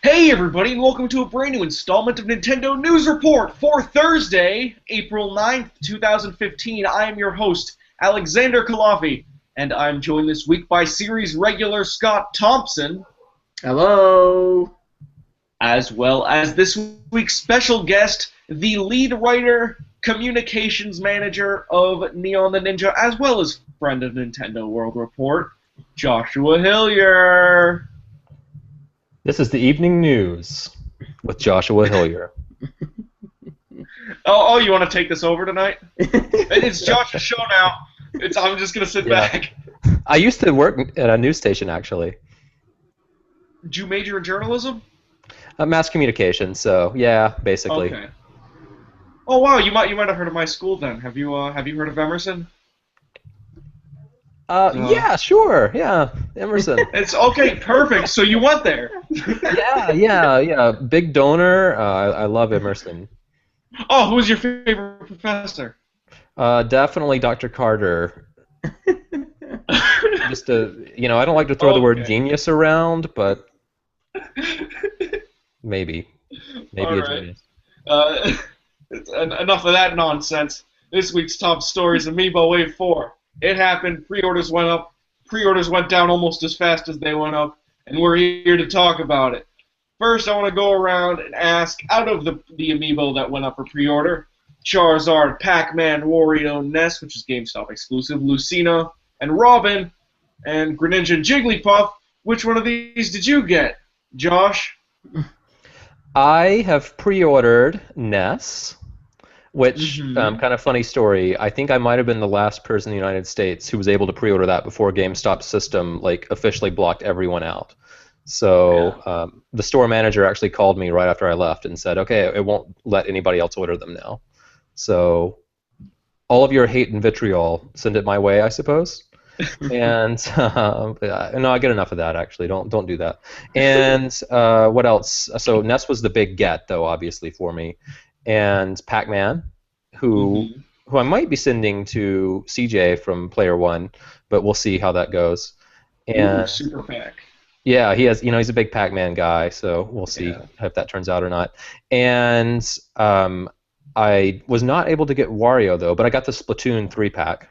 Hey everybody, and welcome to a brand new installment of Nintendo News Report for Thursday, April 9th, 2015. I am your host, Alexander Kalafi, and I'm joined this week by series regular Scott Thompson, Hello. as well as this week's special guest, the lead writer, communications manager of Neon the Ninja, as well as friend of Nintendo World Report, Joshua Hillyer. This is the evening news with Joshua Hillyer. Oh, you want to take this over tonight? It's Josh's show now. I'm just gonna sit back. I used to work at a news station, actually. Did you major in journalism? Mass communication, so yeah, basically. Okay. Oh wow, you might have heard of my school then. Have you heard of Emerson? Yeah, sure, yeah, Emerson. It's okay, perfect. So you went there. yeah. Big donor. I love Emerson. Oh, who was your favorite professor? Definitely Dr. Carter. Just I don't like to throw the word genius around, but maybe All a right. genius. Enough of that nonsense. This week's top story is Amiibo Wave 4. It happened. Pre-orders went up. Pre-orders went down almost as fast as they went up, and we're here to talk about it. First, I want to go around and ask, out of the Amiibo that went up for pre-order, Charizard, Pac-Man, Wario, Ness, which is GameStop exclusive, Lucina, and Robin, and Greninja and Jigglypuff, which one of these did you get? Josh? I have pre-ordered Ness, which, kind of funny story, I think I might have been the last person in the United States who was able to pre-order that before GameStop's system officially blocked everyone out. So the store manager actually called me right after I left and said, okay, it won't let anybody else order them now. So all of your hate and vitriol, send it my way, I suppose. And no, I get enough of that, actually. Don't do that. And what else? So Ness was the big get, though, obviously, for me. And Pac-Man, who I might be sending to CJ from Player One, but we'll see how that goes. And Super Pac. yeah, he has. He's a big Pac-Man guy, so we'll see if that turns out or not. And I was not able to get Wario though, but I got the Splatoon 3-pack.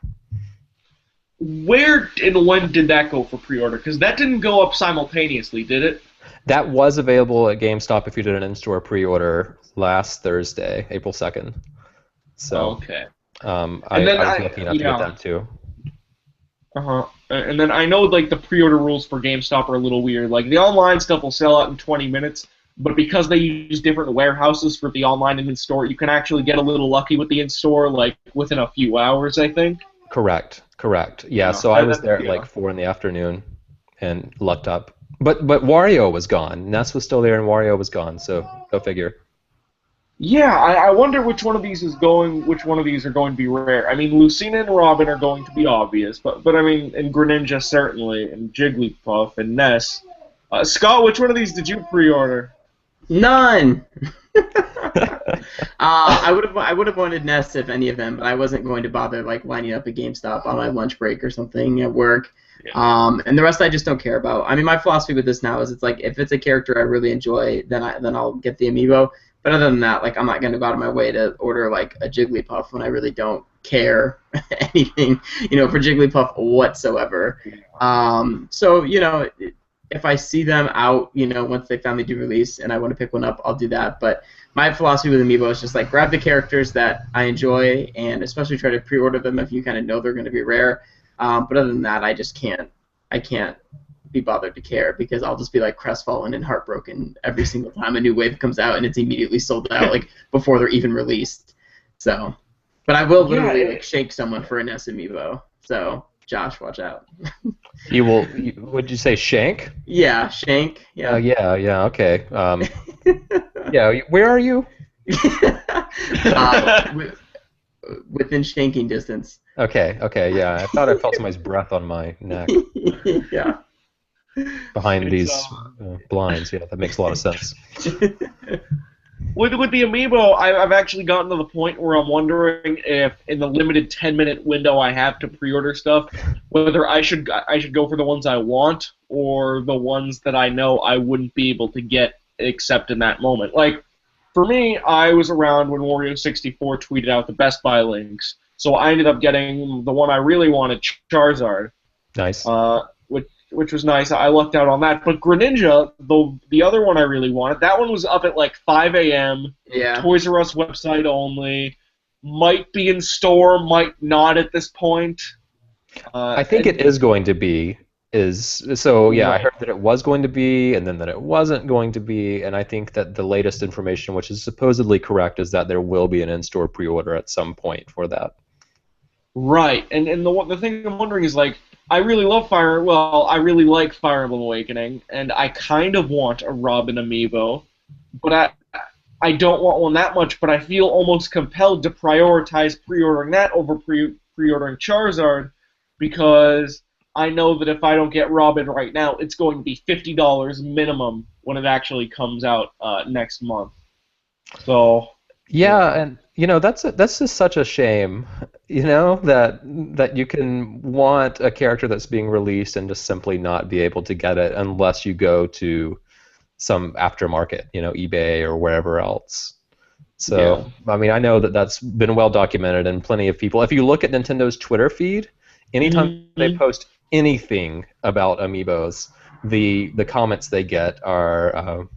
Where and when did that go for pre-order? Because that didn't go up simultaneously, did it? That was available at GameStop if you did an in-store pre-order last Thursday, April 2nd. So, okay. I was lucky enough to get that too. And then I know the pre-order rules for GameStop are a little weird. Like the online stuff will sell out in 20 minutes, but because they use different warehouses for the online and in-store, you can actually get a little lucky with the in-store, within a few hours, I think. Correct. Yeah, so I was there at 4 in the afternoon and lucked up. But Wario was gone. Ness was still there and Wario was gone, so go figure. Yeah, I wonder which one of these are going to be rare. I mean, Lucina and Robin are going to be obvious, but I mean, and Greninja certainly, and Jigglypuff and Ness. Scott, which one of these did you pre-order? None. I would have wanted Ness if any of them, but I wasn't going to bother lining up at GameStop on my lunch break or something at work. Yeah. And the rest I just don't care about. I mean, my philosophy with this now is it's if it's a character I really enjoy, then I'll get the Amiibo. But other than that, I'm not going to go out of my way to order a Jigglypuff when I really don't care anything, for Jigglypuff whatsoever. So if I see them out, once they finally do release and I want to pick one up, I'll do that. But my philosophy with Amiibo is just grab the characters that I enjoy and especially try to pre-order them if you kind of know they're going to be rare. But other than that, I can't be bothered to care because I'll just be crestfallen and heartbroken every single time a new wave comes out and it's immediately sold out before they're even released. So, but I will literally shake someone for an Ness Amiibo. So, Josh, watch out. Would you say shank? Yeah, shank. Yeah. Yeah. Okay. Yeah. Where are you? Within shanking distance. Okay. Yeah. I thought I felt somebody's breath on my neck. Yeah. Behind these blinds. Yeah, that makes a lot of sense. With the Amiibo, I've actually gotten to the point where I'm wondering if, in the limited 10-minute window I have to pre-order stuff, whether I should go for the ones I want or the ones that I know I wouldn't be able to get except in that moment. Like, for me, I was around when Wario64 tweeted out the Best Buy links, so I ended up getting the one I really wanted, Charizard. Nice. Which was nice. I lucked out on that. But Greninja, the other one I really wanted, that one was up at like 5 a.m. Yeah. Toys R Us website only. Might be in store, might not at this point. I think it is going to be. Yeah, I heard that it was going to be, and then that it wasn't going to be, and I think that the latest information, which is supposedly correct, is that there will be an in-store pre-order at some point for that. Right, and the thing I'm wondering is, like, I really like Fire Emblem Awakening, and I kind of want a Robin amiibo, but I don't want one that much, but I feel almost compelled to prioritize pre-ordering that over pre-ordering Charizard, because I know that if I don't get Robin right now, it's going to be $50 minimum when it actually comes out next month. So yeah, and that's just such a shame, that you can want a character that's being released and just simply not be able to get it unless you go to some aftermarket, eBay or wherever else. So, yeah. I mean, I know that that's been well documented, and plenty of people. If you look at Nintendo's Twitter feed, anytime they post anything about amiibos, the comments they get are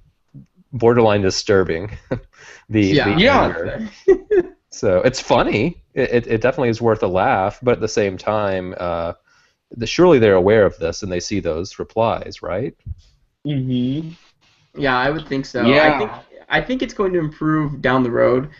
borderline disturbing. So it's funny. It definitely is worth a laugh, but at the same time, surely they're aware of this and they see those replies, right? Mm-hmm. Yeah, I would think so. Yeah. I think it's going to improve down the road.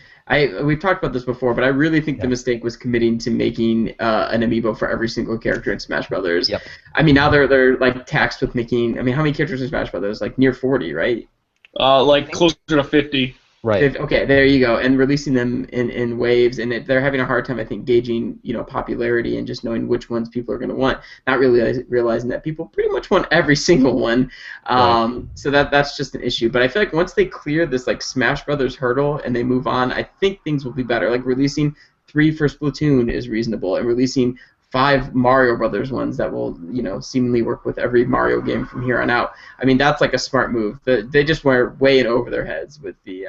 We've talked about this before, but I really think the mistake was committing to making an amiibo for every single character in Smash Brothers. Yep. I mean, now they're like taxed with making. I mean, how many characters in Smash Brothers? Like near 40, right? Like closer to 50. Right. Okay, there you go. And releasing them in waves, and they're having a hard time, I think, gauging popularity and just knowing which ones people are going to want. Not really realizing that people pretty much want every single one. Right. So that's just an issue. But I feel like once they clear this like Smash Brothers hurdle and they move on, I think things will be better. Like releasing 3 for Splatoon is reasonable, and releasing 5 Mario Brothers ones that will, seemingly work with every Mario game from here on out. I mean, that's like a smart move. They just were way in over their heads with the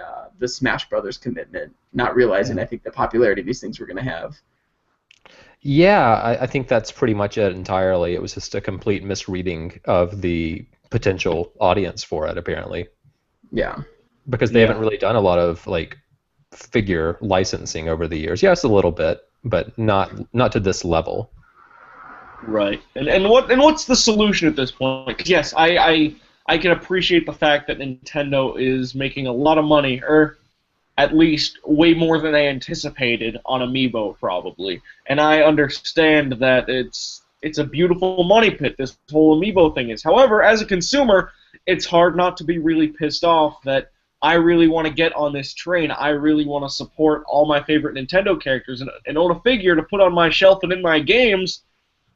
Smash Brothers commitment, not realizing, I think, the popularity these things were going to have. Yeah, I think that's pretty much it entirely. It was just a complete misreading of the potential audience for it, apparently. Yeah. Because they haven't really done a lot of, like, figure licensing over the years. Yes, a little bit, but not to this level. Right. And what's the solution at this point? 'Cause yes, I can appreciate the fact that Nintendo is making a lot of money, or at least way more than they anticipated on Amiibo, probably. And I understand that it's a beautiful money pit, this whole Amiibo thing is. However, as a consumer, it's hard not to be really pissed off that I really want to get on this train. I really want to support all my favorite Nintendo characters and own a figure to put on my shelf and in my games,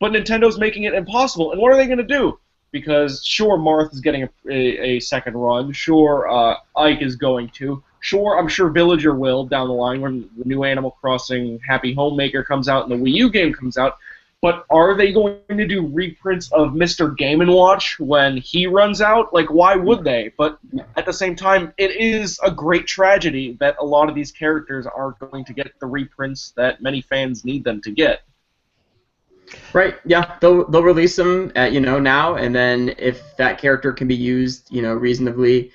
but Nintendo's making it impossible. And what are they going to do? Because, sure, Marth is getting a second run. Sure, Ike is going to. Sure, I'm sure Villager will down the line when the new Animal Crossing Happy Homemaker comes out and the Wii U game comes out. But are they going to do reprints of Mr. Game & Watch when he runs out? Like, why would they? But at the same time, it is a great tragedy that a lot of these characters aren't going to get the reprints that many fans need them to get. Right. Yeah. They'll release them at, now, and then if that character can be used, reasonably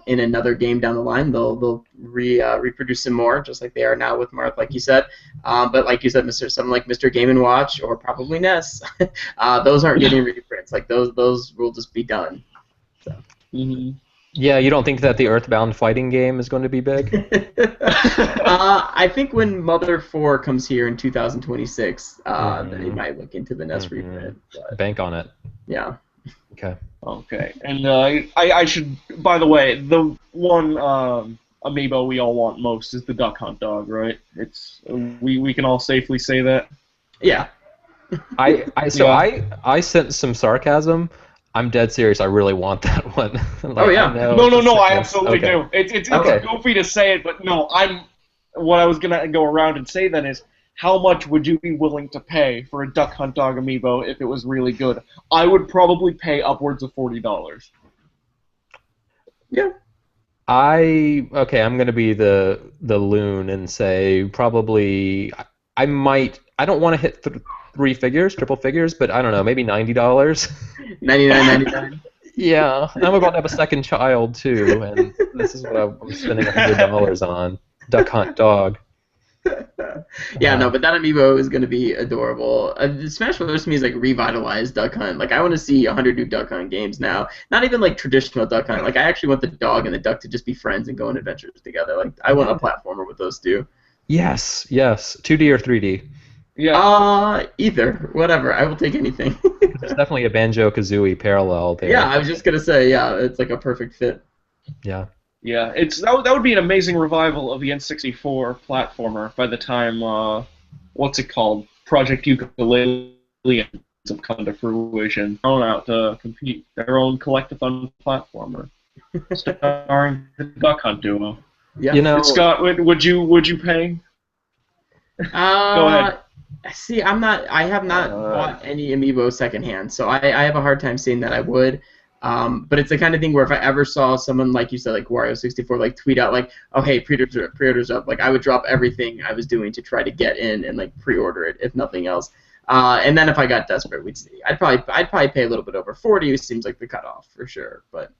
in another game down the line, they'll reproduce some more, just like they are now with Marth, like you said. But like you said, something like Mr. Game & Watch or probably Ness, those aren't getting reprints. Like those will just be done. So. Mm-hmm. Yeah, you don't think that the Earthbound fighting game is going to be big? I think when Mother 4 comes here in 2026, they might look into the NES reprint. But, bank on it. Yeah. Okay. And I should, by the way, the one Amiibo we all want most is the Duck Hunt dog, right? It's we can all safely say that. Yeah. I sense some sarcasm. I'm dead serious. I really want that one. Oh yeah. No. I absolutely do. It's goofy to say it, but no. What I was gonna go around and say then is, how much would you be willing to pay for a Duck Hunt Dog amiibo if it was really good? I would probably pay upwards of $40. Yeah. Okay, I'm gonna be the loon and say probably I might. I don't want to hit three figures, triple figures, but I don't know, maybe $90. $99.99. Yeah, I'm about to have a second child too, and this is what I'm spending $100 on. Duck Hunt Dog. Yeah, no, but that amiibo is going to be adorable. Smash Bros. To me is like revitalized Duck Hunt. Like, I want to see 100 new Duck Hunt games now. Not even like traditional Duck Hunt. Like, I actually want the dog and the duck to just be friends and go on adventures together. Like, I want a platformer with those two. Yes, 2D or 3D. Yeah. Either. Whatever. I will take anything. There's definitely a Banjo-Kazooie parallel there. Yeah, I was just going to say, yeah, it's like a perfect fit. Yeah. Yeah, that would be an amazing revival of the N64 platformer by the time what's it called? Project Ukulele ends up coming to fruition. Thrown out to compete their own collectathon platformer, starring the Duck Hunt duo. Yeah. You know, Scott, would you pay? Go ahead. See, I have not bought any amiibo secondhand, so I have a hard time saying that I would. But it's the kind of thing where if I ever saw someone, like you said, like Wario64, like tweet out like, "Oh hey, pre-orders up," like I would drop everything I was doing to try to get in and like pre-order it, if nothing else. And then if I got desperate, we'd see. I'd probably pay a little bit over 40. Seems like the cutoff for sure, but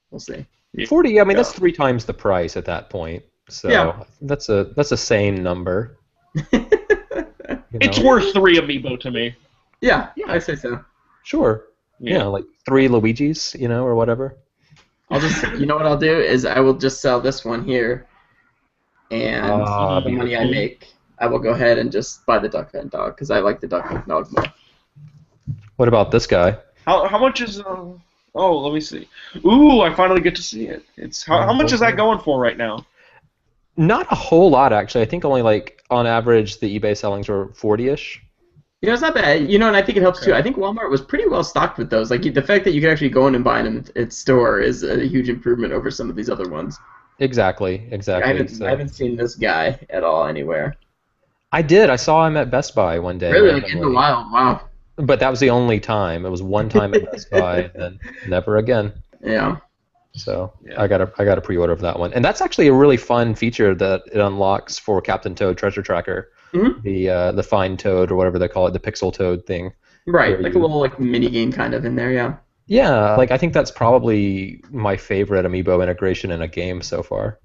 we'll see. 40. I mean, that's 3 times the price at that point. So Yeah. that's a sane number. It's worth 3 amiibo to me. Yeah, I say so. Sure. Yeah, like 3 Luigis, or whatever. I'll just, you know what I'll do is I will just sell this one here, and the money I make, I will go ahead and just buy the Duck Hunt Dog because I like the Duck Hunt Dog more. What about this guy? How much is? Oh, let me see. Ooh, I finally get to see it. It's how much is that going for right now? Not a whole lot, actually. I think only like on average the eBay sellings were 40-ish. It's not bad. And I think it helps too. I think Walmart was pretty well stocked with those. Like the fact that you can actually go in and buy them at its store is a huge improvement over some of these other ones. Exactly. I haven't seen this guy at all anywhere. I did. I saw him at Best Buy one day. Really? Like in the wild? Wow. But that was the only time. It was one time at Best Buy, and never again. Yeah. So I got a pre-order of that one, and that's actually a really fun feature that it unlocks for Captain Toad Treasure Tracker. Mm-hmm. The Find Toad or whatever they call it, the Pixel Toad thing. Right, like a little like mini game kind of in there, yeah. Yeah, like I think that's probably my favorite amiibo integration in a game so far.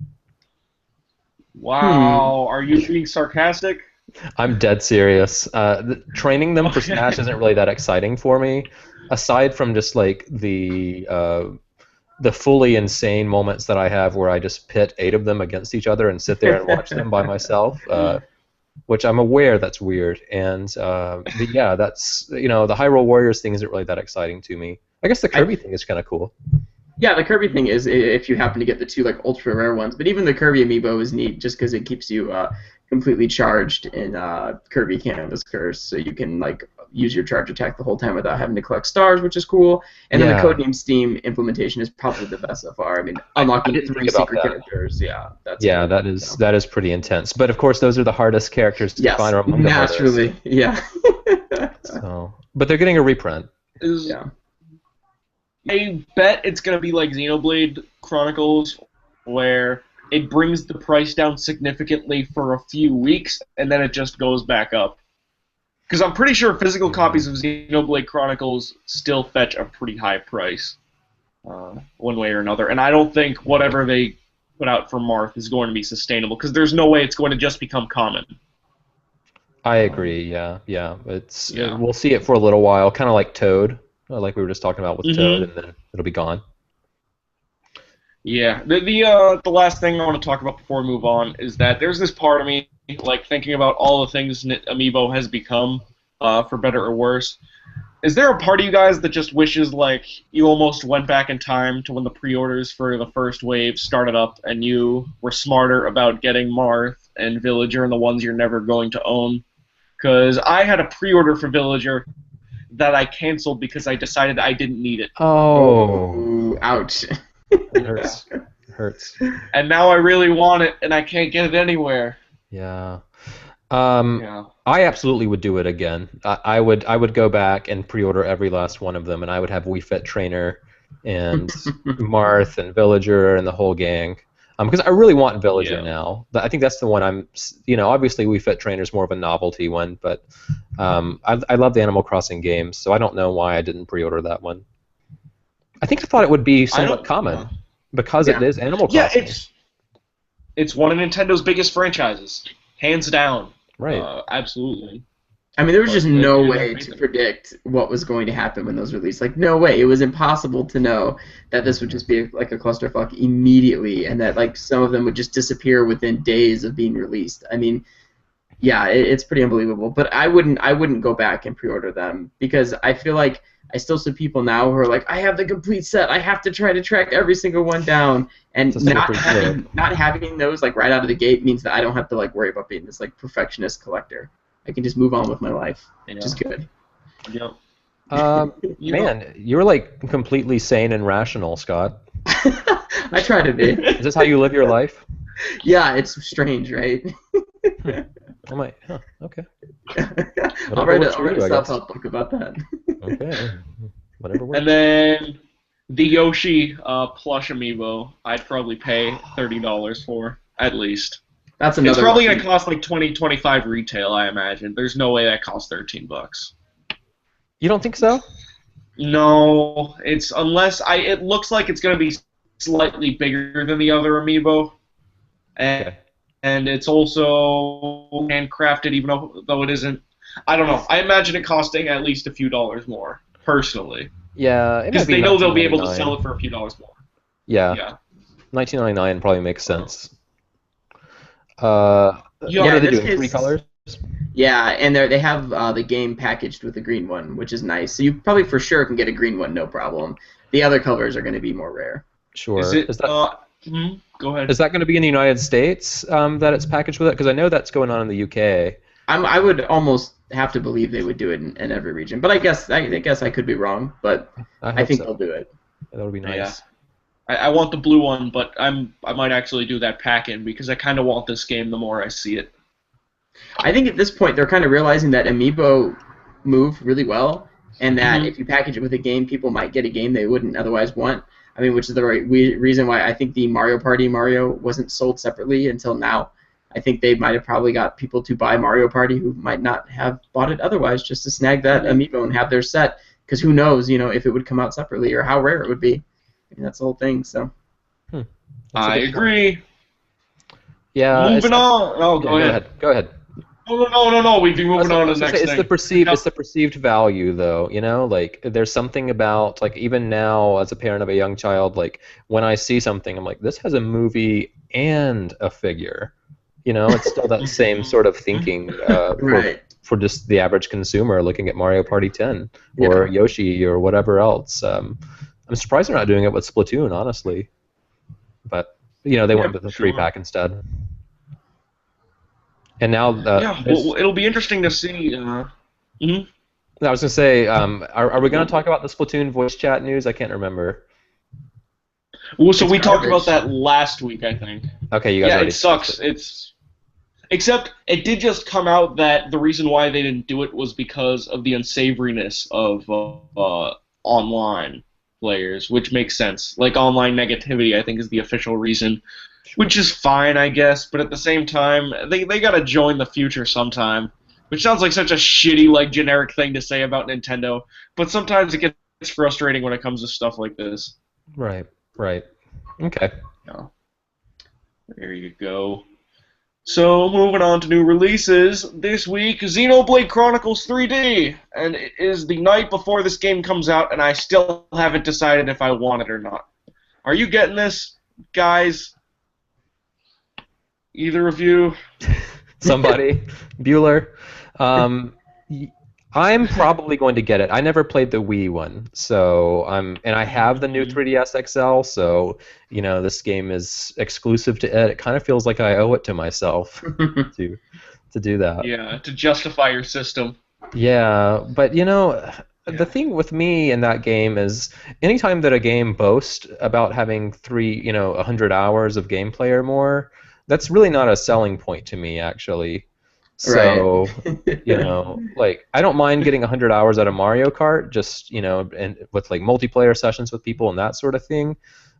Wow, Are you being sarcastic? I'm dead serious. Training them for Smash isn't really that exciting for me, aside from just like the fully insane moments that I have where I just pit 8 of them against each other and sit there and watch them by myself. Which I'm aware that's weird, and yeah, that's the Hyrule Warriors thing isn't really that exciting to me. I guess the Kirby thing is kind of cool. Yeah, the Kirby thing is if you happen to get the 2 like ultra rare ones, but even the Kirby amiibo is neat just because it keeps you completely charged in Kirby Canvas Curse, so you can like use your charge attack the whole time without having to collect stars, which is cool. And then the Codename Steam implementation is probably the best so far. I mean, unlocking 3 secret characters, that is pretty intense. But of course, those are the hardest characters to find among the hardest. Naturally, yeah. But they're getting a reprint. Yeah. I bet it's going to be like Xenoblade Chronicles, where it brings the price down significantly for a few weeks, and then it just goes back up. Because I'm pretty sure physical copies of Xenoblade Chronicles still fetch a pretty high price, one way or another. And I don't think whatever they put out for Marth is going to be sustainable, because there's no way it's going to just become common. I agree, yeah. We'll see it for a little while, kind of like Toad. Like we were just talking about with Toad, and then it'll be gone. Yeah. The last thing I want to talk about before we move on is that there's this part of me, like thinking about all the things Amiibo has become, for better or worse. Is there a part of you guys that just wishes like you almost went back in time to when the pre-orders for the first wave started up and you were smarter about getting Marth and Villager and the ones you're never going to own? Because I had a pre-order for Villager that I canceled because I decided I didn't need it. Oh, ouch. It hurts. It hurts. And now I really want it, and I can't get it anywhere. Yeah. Yeah. I absolutely would do it again. I would go back and pre-order every last one of them, and I would have Wii Fit Trainer and Marth and Villager and the whole gang. Because I really want Villager Yeah. now. I think that's the one obviously Wii Fit Trainer is more of a novelty one, but I love the Animal Crossing games, so I don't know why I didn't pre-order that one. I think I thought it would be I somewhat don't. common because it Yeah. is Animal Yeah, Crossing. it's one of Nintendo's biggest franchises, hands down. Right. Absolutely. I mean, there was But just no it never way made to them. predict what was going to happen when those released. Like, no way. It was impossible to know that this would just be like a clusterfuck immediately, and that like some of them would just disappear within days of being released. I mean, yeah, it's pretty unbelievable. But I wouldn't go back and pre-order them because I feel like I still see people now who are like, I have the complete set. I have to try to track every single one down, and It's a single free flip. not having those like right out of the gate means that I don't have to like worry about being this like perfectionist collector. I can just move on with my life, which is good. Yep. You know, Man, you're like completely sane and rational, Scott. I try to be. Is this how you live your life? Yeah, it's strange, right? I'm like, huh, okay. I'll Whatever write works a, for you, I guess. self-help book about that. Okay. Whatever works. and then the Yoshi plush amiibo, I'd probably pay $30 for at least. That's another It's probably one. gonna cost like 20, 25 retail, I imagine. There's no way that costs $13. You don't think so? No, it's unless it looks like it's gonna be slightly bigger than the other amiibo, and Okay. and it's also handcrafted, even though it isn't. I don't know. I imagine it costing at least a few dollars more, personally, Yeah, it might because be they know they'll be able to 19.99. sell it for a few dollars more. Yeah, Yeah. 19.99 probably makes sense. Yeah, What Yeah, are in they this doing? Three case, colors? yeah, and they have the game packaged with the green one, which is nice. So you probably for sure can get a green one, no problem. The other colors are going to be more rare. Is Sure. it? Is that Go ahead. is that going to be in the United States that it's packaged with it? Because I know that's going on in the UK. I would almost have to believe they would do it in every region, but I guess I could be wrong, but I I hope think so. they'll do it. That would be nice. Yeah. I want the blue one, but I might actually do that pack-in because I kind of want this game the more I see it. I think at this point they're kind of realizing that Amiibo move really well, and that if you package it with a game, people might get a game they wouldn't otherwise want. I mean, which is the right reason why I think the Mario Party Mario wasn't sold separately until now. I think they might have probably got people to buy Mario Party who might not have bought it otherwise, just to snag that Amiibo and have their set. Because who knows, if it would come out separately or how rare it would be. I mean, that's the whole thing. So. That's a I good point. agree. Yeah. Moving on. Oh, Yeah, go ahead. Go ahead. No. We'd be moving on to the I was gonna next say, thing. it's the perceived value, though. Like there's something about, like, even now as a parent of a young child, like when I see something, I'm like, this has a movie and a figure. It's still that same sort of thinking Right. for just the average consumer looking at Mario Party 10 or Yoshi or whatever else. I'm surprised they're not doing it with Splatoon, honestly. But they went with the 3-pack instead. And now, well, it'll be interesting to see. I was gonna say, are we gonna talk about the Splatoon voice chat news? I can't remember. Well, so we talked garbage. about that last week, I think. Okay, you guys already it sucks. Except it did just come out that the reason why they didn't do it was because of the unsavoriness of online players, which makes sense. Like, online negativity, I think, is the official reason. Which is fine, I guess, but at the same time, they gotta join the future sometime. Which sounds like such a shitty, like, generic thing to say about Nintendo, but sometimes it gets frustrating when it comes to stuff like this. Right. Okay. Yeah. There you go. So, moving on to new releases. This week, Xenoblade Chronicles 3D, and it is the night before this game comes out, and I still haven't decided if I want it or not. Are you getting this, guys? Either of you? Somebody. Bueller. I'm probably going to get it. I never played the Wii one, and I have the new 3DS XL, so this game is exclusive to it. It kind of feels like I owe it to myself to do that. Yeah, to justify your system. Yeah, but the thing with me in that game is anytime that a game boasts about having 100 hours of gameplay or more, that's really not a selling point to me, actually. Right. So, like I don't mind getting 100 hours out of Mario Kart, just and with like multiplayer sessions with people and that sort of thing.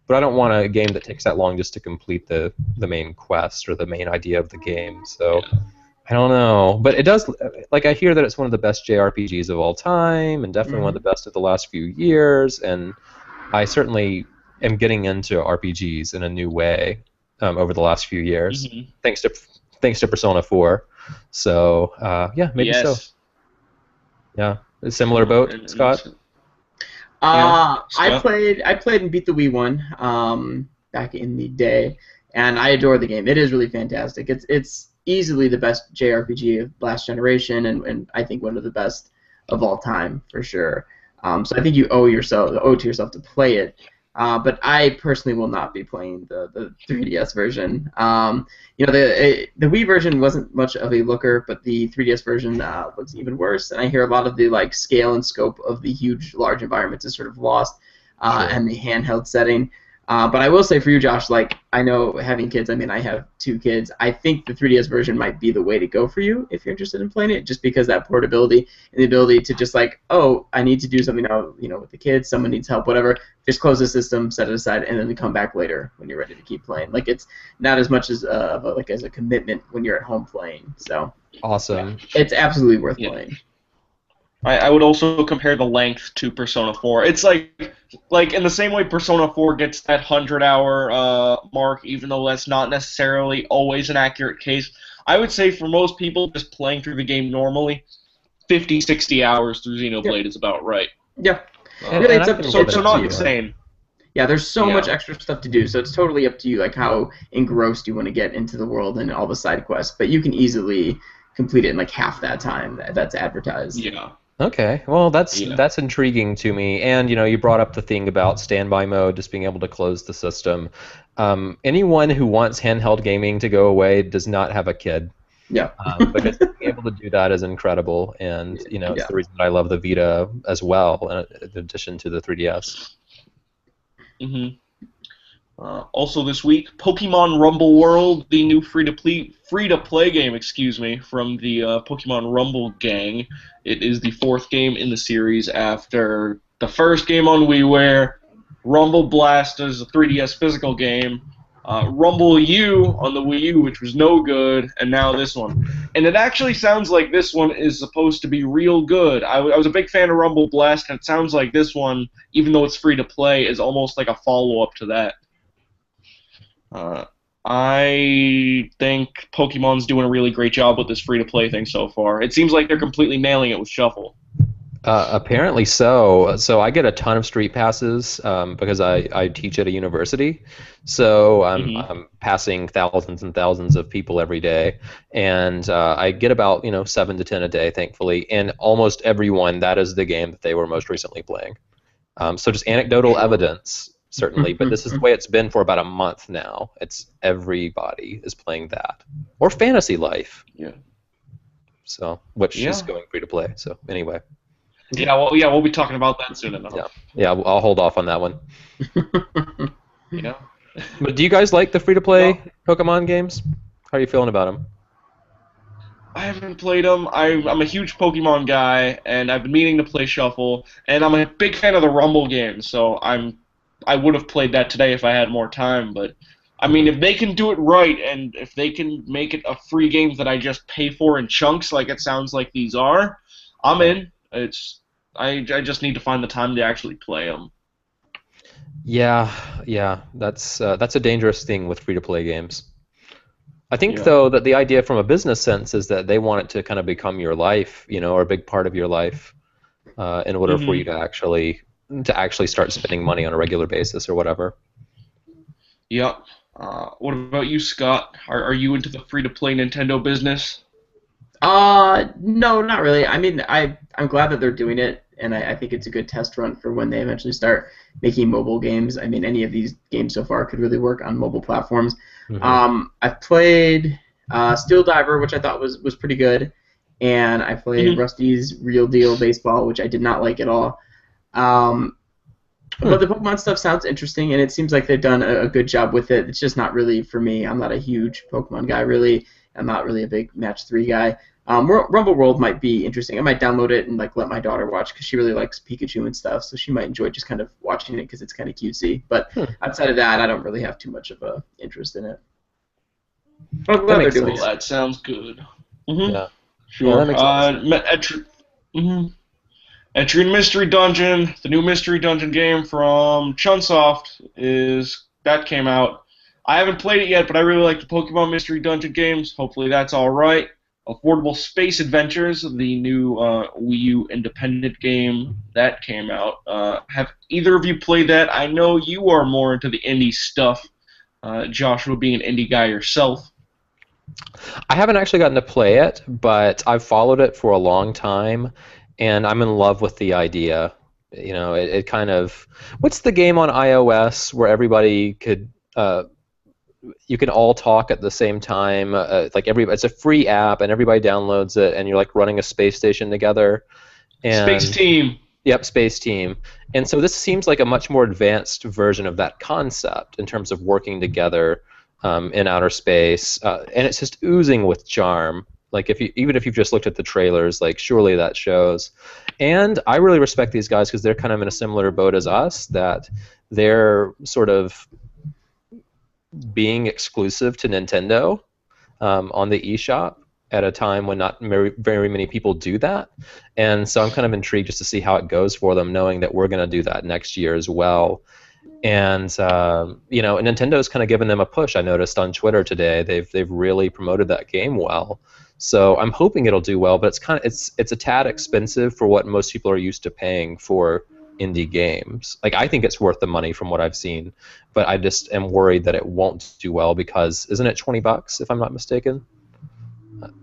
But I don't want a game that takes that long just to complete the main quest or the main idea of the game. So I don't know, but it does. Like I hear that it's one of the best JRPGs of all time, and definitely one of the best of the last few years. And I certainly am getting into RPGs in a new way over the last few years, thanks to Persona 4. So yeah, maybe so. Yeah, a similar boat, Scott. I played and beat the Wii one back in the day, and I adore the game. It is really fantastic. It's easily the best JRPG of last generation, and I think one of the best of all time for sure. So I think you owe it to yourself to play it. But I personally will not be playing the 3DS version. The Wii version wasn't much of a looker, but the 3DS version looks even worse. And I hear a lot of the scale and scope of the huge, large environments is sort of lost, and the handheld setting. But I will say for you, Josh, I know having kids, I have 2 kids, I think the 3DS version might be the way to go for you if you're interested in playing it, just because that portability and the ability to just I need to do something now, with the kids, someone needs help, whatever, just close the system, set it aside, and then come back later when you're ready to keep playing. It's not as much as as a commitment when you're at home playing. So awesome. It's absolutely worth playing. I would also compare the length to Persona 4. It's like in the same way Persona 4 gets that 100-hour mark, even though that's not necessarily always an accurate case. I would say for most people just playing through the game normally, 50, 60 hours through Xenoblade is about right. Yeah. Really, it's not insane. Yeah, there's so much extra stuff to do, so it's totally up to you, how engrossed you want to get into the world and all the side quests. But you can easily complete it in half that time that's advertised. Yeah. Okay, well that's intriguing to me, and you brought up the thing about standby mode, just being able to close the system. Anyone who wants handheld gaming to go away does not have a kid. Yeah. Because being able to do that is incredible, and it's the reason that I love the Vita as well, in addition to the 3DS. Also this week, Pokemon Rumble World, the new free-to-play game, from the Pokemon Rumble gang. It is the 4th game in the series after the first game on WiiWare, Rumble Blast is a 3DS physical game, Rumble U on the Wii U, which was no good, and now this one. And it actually sounds like this one is supposed to be real good. I was a big fan of Rumble Blast, and it sounds like this one, even though it's free-to-play, is almost like a follow-up to that. I think Pokemon's doing a really great job with this free-to-play thing so far. It seems like they're completely nailing it with Shuffle. Apparently so. So I get a ton of street passes because I teach at a university. So I'm passing thousands and thousands of people every day, and I get about 7 to 10 a day, thankfully. And almost everyone, that is the game that they were most recently playing. So just anecdotal evidence. Certainly, but this is the way it's been for about a month now. It's everybody is playing that, or Fantasy Life. Yeah. So, which is going free to play. So, anyway. Yeah, we'll be talking about that soon enough. Yeah, I'll hold off on that one. Yeah. But do you guys like the free to play Pokemon games? How are you feeling about them? I haven't played them. I'm a huge Pokemon guy, and I've been meaning to play Shuffle, and I'm a big fan of the Rumble games. So I would have played that today if I had more time, but if they can do it right, and if they can make it a free game that I just pay for in chunks, like it sounds like these are, I'm in. I just need to find the time to actually play them. Yeah, that's a dangerous thing with free-to-play games. I think though that the idea from a business sense is that they want it to kind of become your life, or a big part of your life, in order for you to actually start spending money on a regular basis or whatever. Yep. What about you, Scott? Are you into the free-to-play Nintendo business? No, not really. I'm glad that they're doing it, and I think it's a good test run for when they eventually start making mobile games. Any of these games so far could really work on mobile platforms. I've played Steel Diver, which I thought was pretty good, and I played Rusty's Real Deal Baseball, which I did not like at all. But the Pokemon stuff sounds interesting, and it seems like they've done a good job with it. It's just not really for me. I'm not a huge Pokemon guy, really. I'm not really a big Match 3 guy. Rumble World might be interesting. I might download it and like let my daughter watch because she really likes Pikachu and stuff, so she might enjoy just kind of watching it because it's kind of cutesy. But outside of that, I don't really have too much of a interest in it. But I'm glad they're doing it. That sounds good. Yeah. Sure. Yeah, that makes sense. Entering Mystery Dungeon, the new Mystery Dungeon game from Chunsoft that came out. I haven't played it yet, but I really like the Pokemon Mystery Dungeon games. Hopefully that's all right. Affordable Space Adventures, the new Wii U independent game that came out. Have either of you played that? I know you are more into the indie stuff. Joshua, being an indie guy yourself. I haven't actually gotten to play it, but I've followed it for a long time, and I'm in love with the idea. You know, it kind of... What's the game on iOS where everybody could... you can all talk at the same time. It's a free app, and everybody downloads it, and you're like running a space station together. And, Space Team. Yep, Space Team. And so this seems like a much more advanced version of that concept in terms of working together in outer space, and it's just oozing with charm. Like even if you've just looked at the trailers, like surely that shows. And I really respect these guys because they're kind of in a similar boat as us, that they're sort of being exclusive to Nintendo on the eShop at a time when not very many people do that. And so I'm kind of intrigued just to see how it goes for them, knowing that we're going to do that next year as well. And Nintendo's kind of given them a push. I noticed on Twitter today they've really promoted that game well. So I'm hoping it'll do well, but it's a tad expensive for what most people are used to paying for indie games. Like, I think it's worth the money from what I've seen, but I just am worried that it won't do well because isn't it $20 if I'm not mistaken?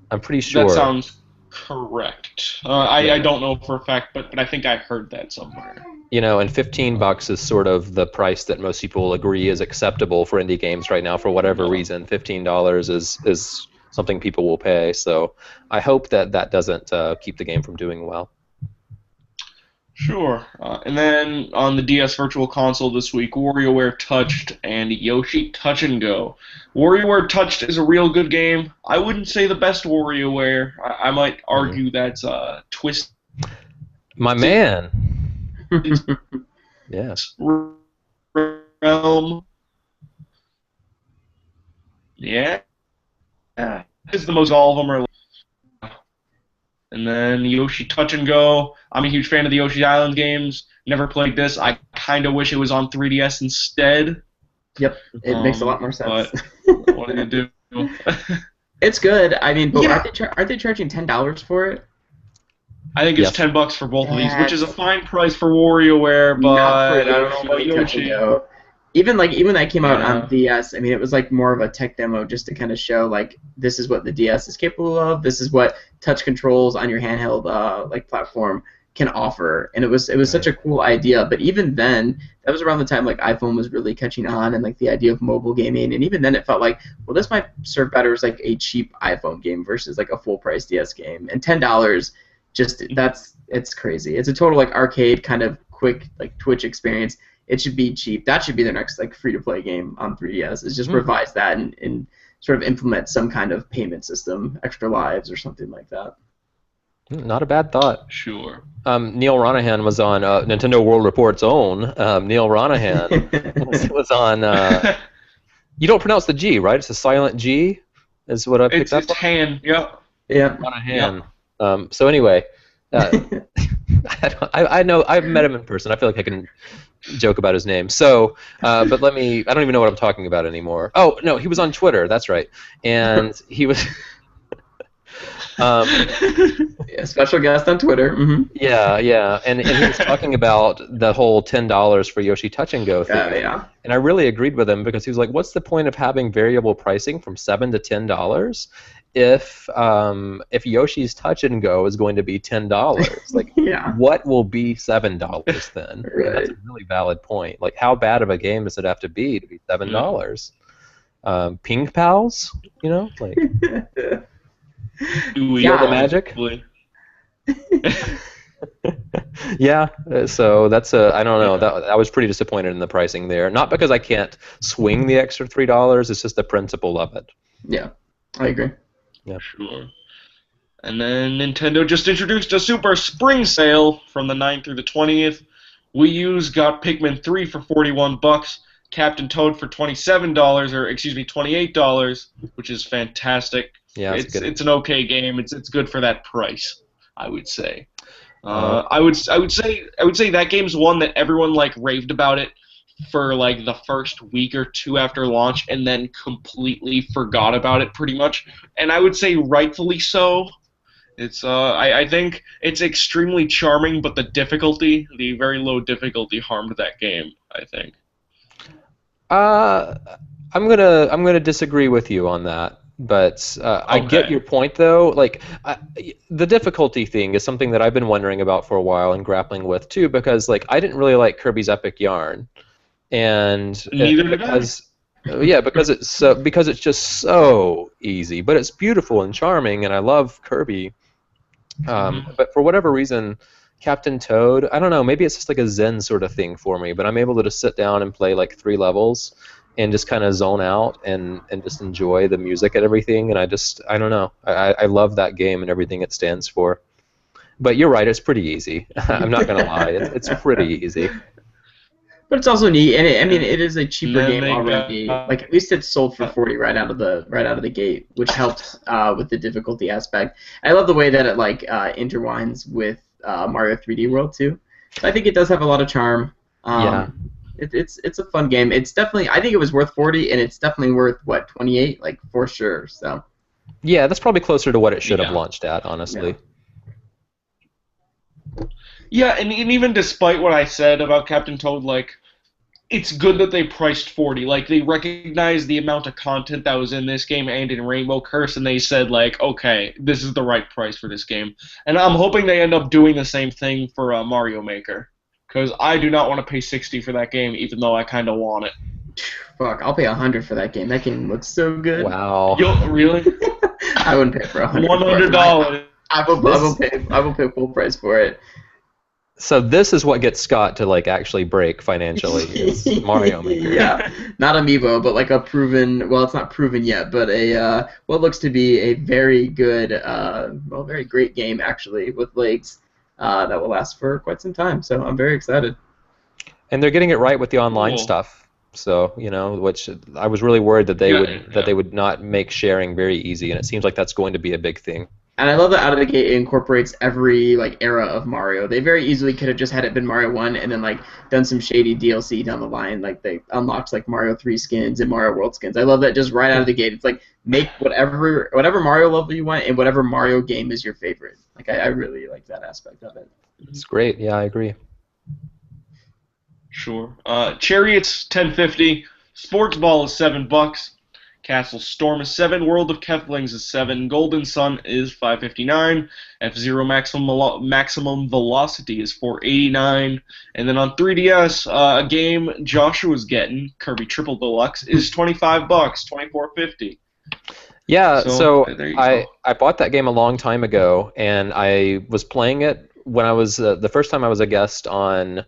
I'm pretty sure. That sounds correct. I don't know for a fact, but I think I heard that somewhere. You know, and $15 is sort of the price that most people agree is acceptable for indie games right now for whatever reason. $15 is something people will pay. So I hope that doesn't keep the game from doing well. Sure. And then on the DS Virtual Console this week, WarioWare Touched and Yoshi Touch and Go. WarioWare Touched is a real good game. I wouldn't say the best WarioWare. I might argue that's Twist. My man. Yes. Realm. Yeah. It's the most all of them are. And then Yoshi Touch and Go. I'm a huge fan of the Yoshi Island games. Never played this. I kind of wish it was on 3DS instead. Yep, it makes a lot more sense. But what do you do? It's good. I mean, but aren't they charging $10 for it? I think it's $10 for both of these, which is a fine price for WarioWare, but I don't know about Yoshi. Even when that came out on DS, I mean, it was like more of a tech demo just to kind of show like this is what the DS is capable of. This is what touch controls on your handheld platform can offer, and it was such a cool idea. But even then, that was around the time like iPhone was really catching on, and like the idea of mobile gaming. And even then, it felt like, well, this might serve better as like a cheap iPhone game versus like a full price DS game. And $10, it's crazy. It's a total like arcade kind of quick like Twitch experience. It should be cheap. That should be their next like free-to-play game on 3DS. Is just revise that and sort of implement some kind of payment system, extra lives or something like that. Not a bad thought. Sure. Neil Ronahan was on Nintendo World Report's own. Neil Ronahan was on. You don't pronounce the G, right? It's a silent G, is what I picked up. It's Han. Yep. Yeah. Ronahan. Yep. So anyway. I know I've met him in person. I feel like I can joke about his name. So, but I don't even know what I'm talking about anymore. Oh no, he was on Twitter. That's right, and he was. Special guest on Twitter. Mm-hmm. Yeah, and he was talking about the whole $10 for Yoshi Touch and Go thing. Yeah. And I really agreed with him because he was like, "What's the point of having variable pricing from $7 to $10 if Yoshi's Touch and Go is going to be $10? Like, what will be $7 then?" Right. And that's a really valid point. Like, how bad of a game does it have to be $7? Ping Pals, like. The magic. Yeah, so that's I don't know. I was pretty disappointed in the pricing there. Not because I can't swing the extra $3. It's just the principle of it. Yeah, I agree. Yeah. Sure. And then Nintendo just introduced a Super Spring Sale from the 9th through the 20th. Wii U's got Pikmin 3 for $41, Captain Toad for $27, or excuse me, $28, which is fantastic. Yeah, It's an okay game. It's good for that price, I would say. Uh, I would say that game's one that everyone like raved about it for like the first week or two after launch, and then completely forgot about it pretty much. And I would say rightfully so. I think it's extremely charming, but the very low difficulty, harmed that game, I think. uh, I'm gonna disagree with you on that, but I get Okay. your point though. Like the difficulty thing is something that I've been wondering about for a while and grappling with too, because like I didn't really like Kirby's Epic Yarn, and Neither did I. because yeah, because it's just so easy, but it's beautiful and charming, and I love Kirby. Mhm. But for whatever reason, Captain Toad, I don't know, maybe it's just like a Zen sort of thing for me, but I'm able to just sit down and play like 3 levels and just kind of zone out and just enjoy the music and everything. And I don't know, I love that game and everything it stands for. But you're right, it's pretty easy. I'm not gonna lie, it's pretty easy. But it's also neat, and I mean, And, it is a and cheaper then game they already. got Like at least it's sold for 40 right out of the gate, which helps with the difficulty aspect. I love the way that it like intertwines with Mario 3D World too. So I think it does have a lot of charm. Yeah. It's a fun game. It's definitely I think it was worth 40, and it's definitely worth what 28, like for sure. So Yeah, that's probably closer to what it should have yeah. launched at, yeah. honestly. Yeah, and even despite what I said about Captain Toad, like it's good that they priced 40. Like they recognized the amount of content that was in this game and in Rainbow Curse, and they said like, okay, this is the right price for this game. And I'm hoping they end up doing the same thing for Mario Maker, because I do not want to pay 60 for that game, even though I kind of want it. Fuck, I'll pay 100 for that game. That game looks so good. Wow. Yo, really? I wouldn't pay for 100 for it. $100. This I will pay full price for it. So this is what gets Scott to like actually break financially is Mario Maker. Yeah, not Amiibo, but like a proven. Well, it's not proven yet, but a what looks to be a very good, very great game actually with legs that will last for quite some time. So I'm very excited. And they're getting it right with the online Cool. stuff. So, which I was really worried that they Yeah, would that yeah. they would not make sharing very easy, and it seems like that's going to be a big thing. And I love that out of the gate it incorporates every like era of Mario. They very easily could have just had it been Mario 1 and then like done some shady DLC down the line, like they unlocked like Mario 3 skins and Mario World skins. I love that just right out of the gate. It's like make whatever Mario level you want and whatever Mario game is your favorite. Like I really like that aspect of it. It's great. Yeah, I agree. Sure. Chariot's 10.50. Sports Ball is $7. Castle Storm is 7. World of Keflings is 7. Golden Sun is 5.59. F-Zero Maximum Velocity is 4.89. And then on 3DS, a game Joshua's getting, Kirby Triple Deluxe, is $25, 24.50. Yeah, so there you I go. I bought that game a long time ago, and I was playing it when I was the first time I was a guest on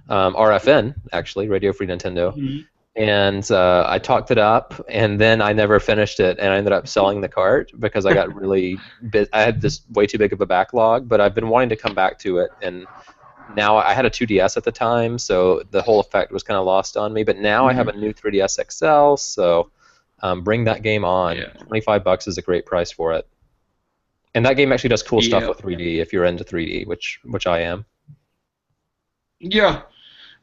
RFN, actually, Radio Free Nintendo. Mhm. And I talked it up, and then I never finished it, and I ended up selling the cart because I got I had this way too big of a backlog, but I've been wanting to come back to it, and now I had a 2DS at the time, so the whole effect was kind of lost on me, but now I have a new 3DS XL, so bring that game on. Yeah. $25 is a great price for it. And that game actually does cool stuff Yeah. with 3D if you're into 3D, which I am. Yeah.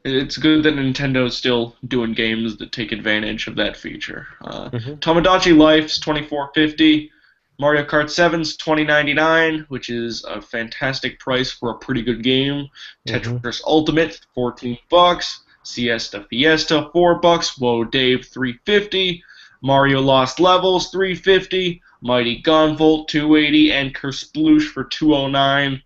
It's good that Nintendo's still doing games that take advantage of that feature. Hmm. Tomodachi Life's $24.50. Mario Kart 7's $20.99, which is a fantastic price for a pretty good game. Hmm. Tetris Ultimate, $14. Siesta Fiesta, $4. Whoa Dave, $3.50. Mario Lost Levels, $3.50. Mighty Gunvolt, $2.80, and Kersploosh for $2.09.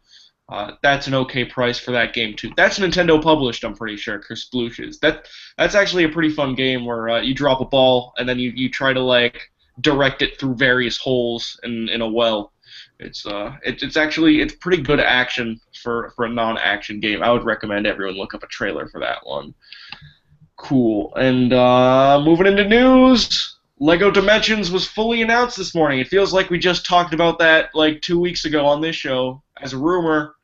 That's an okay price for that game too. That's Nintendo published, I'm pretty sure. Kersploosh is. That's actually a pretty fun game where you drop a ball and then you try to like direct it through various holes in a well. It's pretty good action for a non-action game. I would recommend everyone look up a trailer for that one. Cool. And moving into news, Lego Dimensions was fully announced this morning. It feels like we just talked about that like 2 weeks ago on this show as a rumor,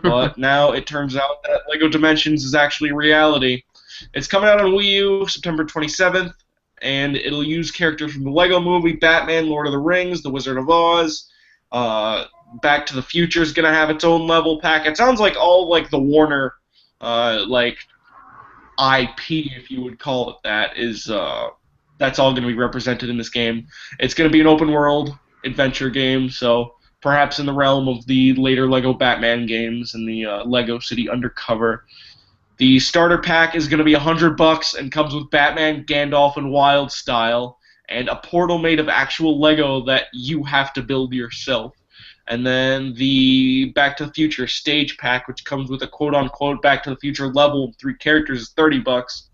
but now it turns out that Lego Dimensions is actually reality. It's coming out on Wii U September 27th, and it'll use characters from the Lego Movie, Batman, Lord of the Rings, The Wizard of Oz. Back to the Future is gonna have its own level pack. It sounds like all like the Warner like IP, if you would call it that, is that's all going to be represented in this game. It's going to be an open world adventure game, so perhaps in the realm of the later Lego Batman games and the Lego City Undercover. The starter pack is going to be $100 and comes with Batman, Gandalf, and Wild Style, and a portal made of actual Lego that you have to build yourself. And then the Back to the Future stage pack, which comes with a quote-unquote Back to the Future level of 3 characters, is $30.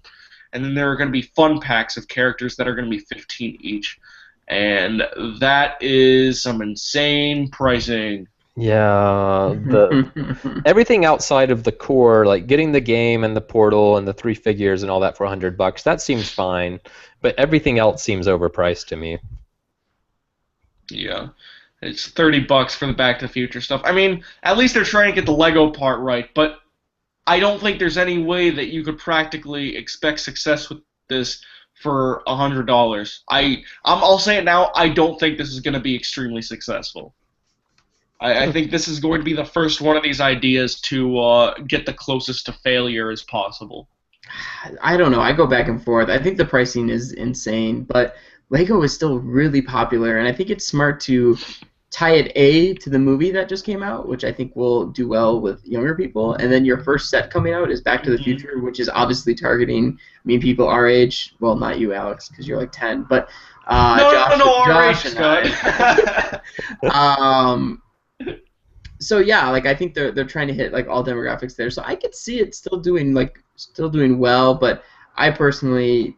And then there are going to be fun packs of characters that are going to be $15 each. And that is some insane pricing. Yeah, everything outside of the core, like getting the game and the portal and the 3 figures and all that for $100, that seems fine. But everything else seems overpriced to me. Yeah. It's $30 for the Back to the Future stuff. I mean, at least they're trying to get the Lego part right, but I don't think there's any way that you could practically expect success with this for $100. I'll say it now, I don't think this is going to be extremely successful. I think this is going to be the first one of these ideas to get the closest to failure as possible. I don't know. I go back and forth. I think the pricing is insane, but Lego is still really popular, and I think it's smart to tie it to the movie that just came out, which I think will do well with younger people, and then your first set coming out is Back to the Future, which is obviously targeting people our age. Well, not you, Alex, because you're like 10, but Josh and I. So yeah, like I think they're trying to hit like all demographics there. So I could see it still doing well, but I personally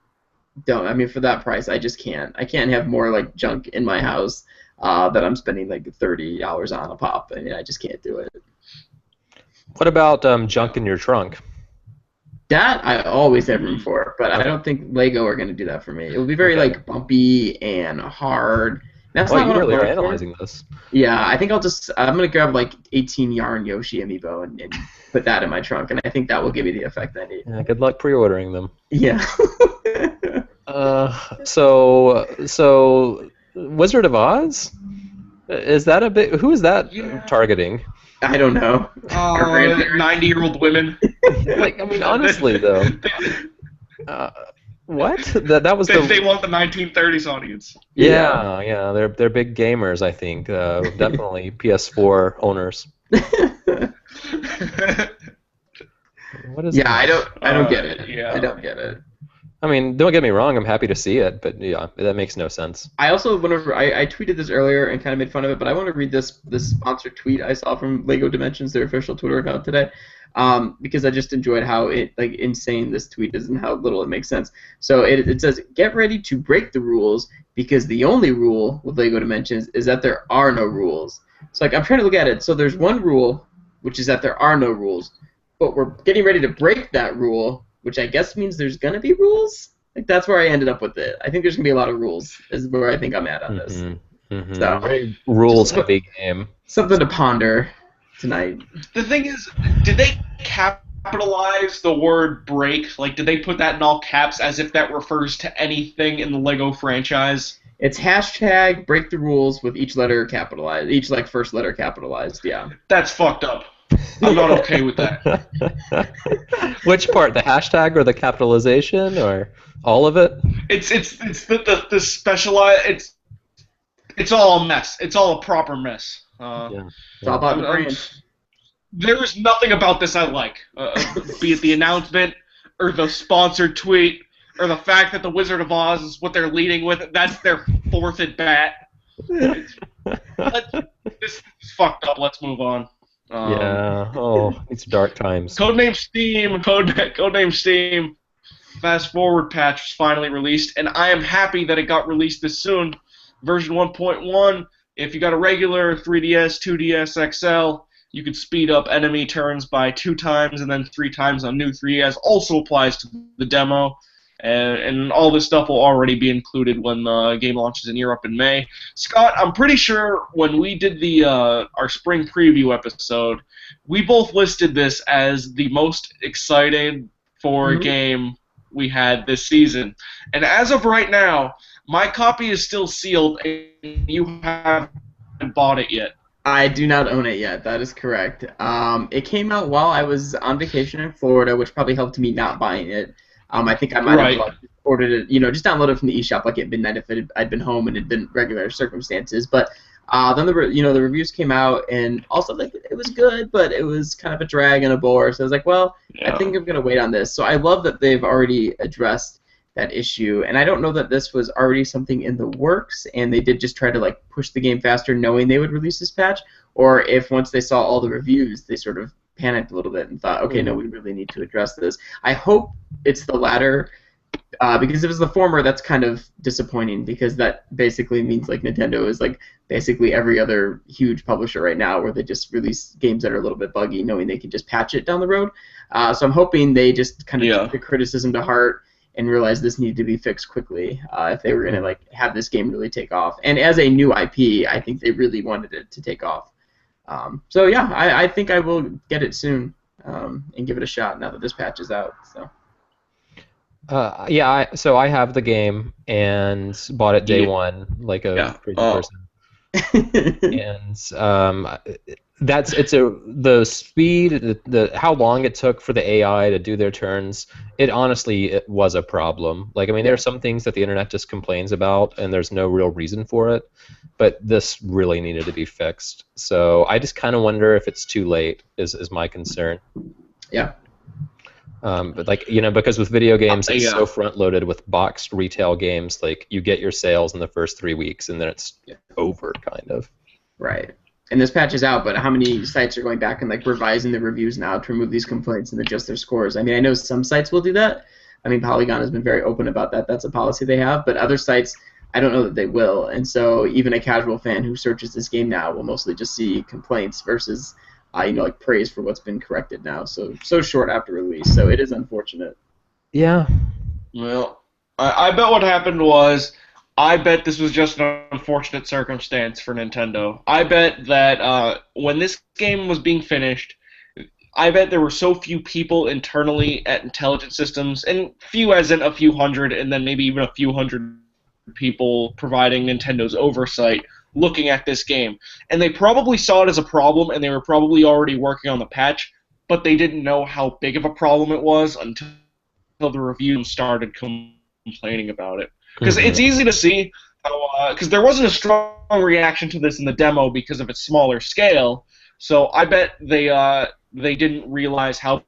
don't. I mean, for that price, I just can't. I can't have more like junk in my house that I'm spending like $30 on a pop. I mean, I just can't do it. What about junk in your trunk? That I always have room for, but I don't think Lego are going to do that for me. It will be very like bumpy and hard. That's not you what really I'm are going analyzing for. this. Yeah, I think I'm going to grab like 18 yarn Yoshi amiibo and put that in my trunk, and I think that will give me the effect I need. Yeah, good luck pre-ordering them. Yeah. So Wizard of Oz? Is that a bit? Who is that targeting? I don't know. 90-year-old women. Like, I mean, honestly though. What? That was they want the 1930s audience. Yeah, they're big gamers, I think. Definitely PS4 owners. What is that? I don't get it. Yeah. I don't get it. I mean, don't get me wrong, I'm happy to see it, but yeah, that makes no sense. I also I tweeted this earlier and kind of made fun of it, but I want to read this sponsored tweet I saw from Lego Dimensions, their official Twitter account today, because I just enjoyed how insane this tweet is and how little it makes sense. So it says, "Get ready to break the rules because the only rule with Lego Dimensions is that there are no rules." So I'm trying to look at it. So there's one rule, which is that there are no rules, but we're getting ready to break that rule, which I guess means there's going to be rules? That's where I ended up with it. I think there's going to be a lot of rules, is where I think I'm at on this. Mm-hmm. So, very rules-heavy game. Something to ponder tonight. The thing is, did they capitalize the word break? Like, did they put that in all caps as if that refers to anything in the Lego franchise? It's hashtag break the rules with each letter capitalized, each first letter capitalized, yeah. That's fucked up. I'm not okay with that. Which part, the hashtag or the capitalization or all of it? It's the specialized. It's all a mess. It's all a proper mess. It's all about the brand. There is nothing about this I like, be it the announcement or the sponsored tweet or the fact that the Wizard of Oz is what they're leading with. That's their fourth at bat. This is fucked up. Let's move on. It's dark times. Codename Steam. Fast Forward patch was finally released, and I am happy that it got released this soon. Version 1.1. If you got a regular 3DS, 2DS XL, you could speed up enemy turns by 2 times and then 3 times on new 3DS. Also applies to the demo. and all this stuff will already be included when the game launches in Europe in May. Scott, I'm pretty sure when we did the our spring preview episode, we both listed this as the most excited for game we had this season. And as of right now, my copy is still sealed, and you haven't bought it yet. I do not own it yet. That is correct. It came out while I was on vacation in Florida, which probably helped me not buying it. I think I might have ordered it, just downloaded it from the eShop like at midnight if I'd been home and it'd been regular circumstances. But then the reviews came out, and also like it was good, but it was kind of a drag and a bore. So I was like, well, I think I'm gonna wait on this. So I love that they've already addressed that issue, and I don't know that this was already something in the works, and they did just try to like push the game faster, knowing they would release this patch, or if once they saw all the reviews, they sort of panicked a little bit and thought, okay, no, we really need to address this. I hope it's the latter. Because if it was the former, that's kind of disappointing, because that basically means like Nintendo is like basically every other huge publisher right now, where they just release games that are a little bit buggy, knowing they can just patch it down the road. So I'm hoping they just kind of took the criticism to heart and realized this needed to be fixed quickly if they were going to like have this game really take off. And as a new IP, I think they really wanted it to take off. So yeah, I think I will get it soon and give it a shot now that this patch is out. So. So I have the game and bought it day one, like a crazy person. And the speed, the how long it took for the AI to do their turns. It honestly was a problem. Like, I mean, there are some things that the internet just complains about, and there's no real reason for it. But this really needed to be fixed. So I just kind of wonder if it's too late. Is my concern. Yeah. But like, because with video games, it's so front-loaded with boxed retail games. Like, you get your sales in the first 3 weeks, and then it's over, kind of. Right. And this patch is out, but how many sites are going back and like revising the reviews now to remove these complaints and adjust their scores? I mean, I know some sites will do that. I mean, Polygon has been very open about that. That's a policy they have. But other sites, I don't know that they will. And so even a casual fan who searches this game now will mostly just see complaints versus like praise for what's been corrected now. So short after release. So it is unfortunate. Yeah. Well, I bet what happened was, I bet this was just an unfortunate circumstance for Nintendo. I bet that when this game was being finished, I bet there were so few people internally at Intelligent Systems, and few as in a few hundred, and then maybe even a few hundred people providing Nintendo's oversight, looking at this game. And they probably saw it as a problem, and they were probably already working on the patch, but they didn't know how big of a problem it was until the reviews started complaining about it. Because it's easy to see how, because there wasn't a strong reaction to this in the demo because of its smaller scale, so I bet they didn't realize how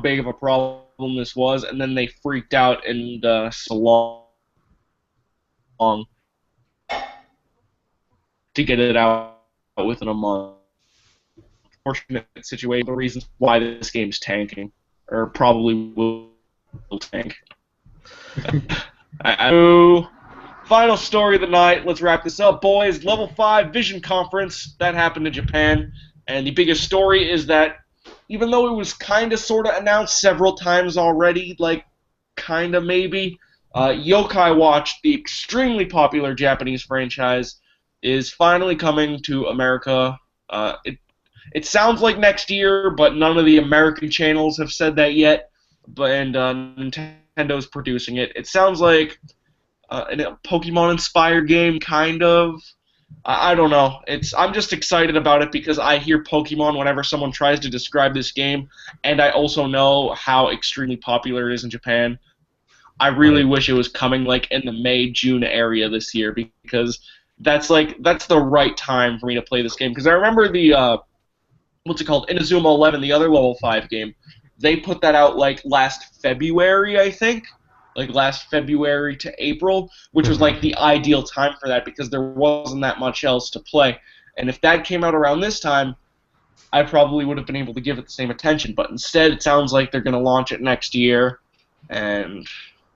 big of a problem this was, and then they freaked out and so long to get it out within a month. Fortunate situation. The reasons why this game's tanking, or probably will tank. Final story of the night. Let's wrap this up, boys. Level 5 Vision Conference. That happened in Japan. And the biggest story is that even though it was kind of sort of announced several times already, like kind of maybe, Yokai Watch, the extremely popular Japanese franchise, is finally coming to America. It sounds like next year, but none of the American channels have said that yet. And Nintendo's producing it. It sounds like a Pokemon-inspired game, kind of. I don't know. I'm just excited about it because I hear Pokemon whenever someone tries to describe this game, and I also know how extremely popular it is in Japan. I really wish it was coming like in the May-June area this year, because that's the right time for me to play this game. Because I remember the what's it called, Inazuma 11, the other level 5 game. They put that out like last February, I think. Like last February to April, which was like the ideal time for that because there wasn't that much else to play. And if that came out around this time, I probably would have been able to give it the same attention. But instead, it sounds like they're going to launch it next year, and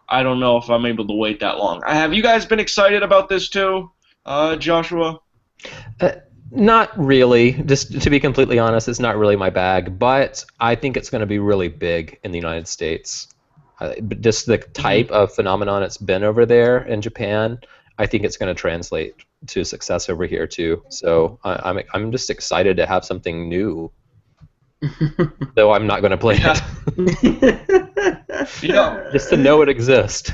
I don't know if I'm able to wait that long. Have you guys been excited about this too, Joshua? Not really. Just to be completely honest, it's not really my bag. But I think it's going to be really big in the United States. But just the type of phenomenon it's been over there in Japan, I think it's going to translate to success over here too. So I'm just excited to have something new, though I'm not going to play it. Just to know it exists.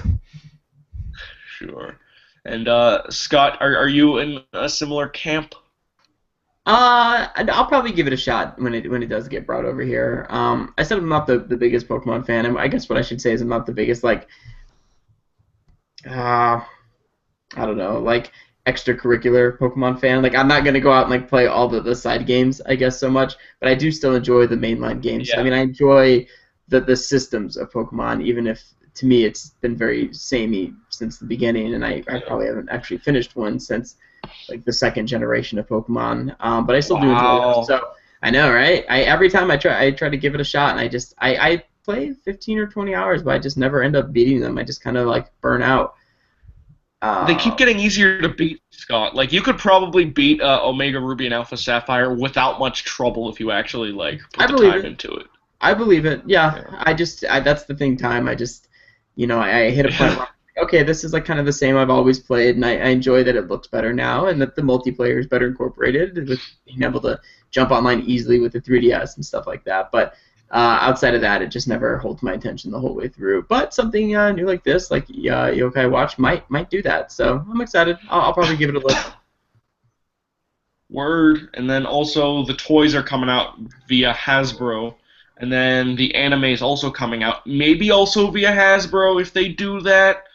Sure. And Scott, are you in a similar camp? I'll probably give it a shot when it does get brought over here. I said I'm not the biggest Pokemon fan. I guess what I should say is I'm not the biggest I don't know, extracurricular Pokemon fan. Like I'm not gonna go out and play all the side games, I guess, so much, but I do still enjoy the mainline games. Yeah. I mean, I enjoy the systems of Pokemon, even if to me it's been very samey since the beginning, and I probably haven't actually finished one since the second generation of Pokemon. But I still do enjoy those. So I know, right? Every time I try to give it a shot, and I play 15 or 20 hours, but I just never end up beating them. I just kind of burn out. They keep getting easier to beat, Scott. You could probably beat Omega Ruby and Alpha Sapphire without much trouble if you actually put the time into it. I believe it. Yeah. That's the thing. Time. I hit a point where okay, this is kind of the same I've always played, and I enjoy that it looks better now, and that the multiplayer is better incorporated with being able to jump online easily with the 3DS and stuff like that. But outside of that, it just never holds my attention the whole way through. But something new like this, like Yokai Watch, might do that. So I'm excited. I'll probably give it a look. Word. And then also the toys are coming out via Hasbro. And then the anime is also coming out, maybe also via Hasbro if they do that.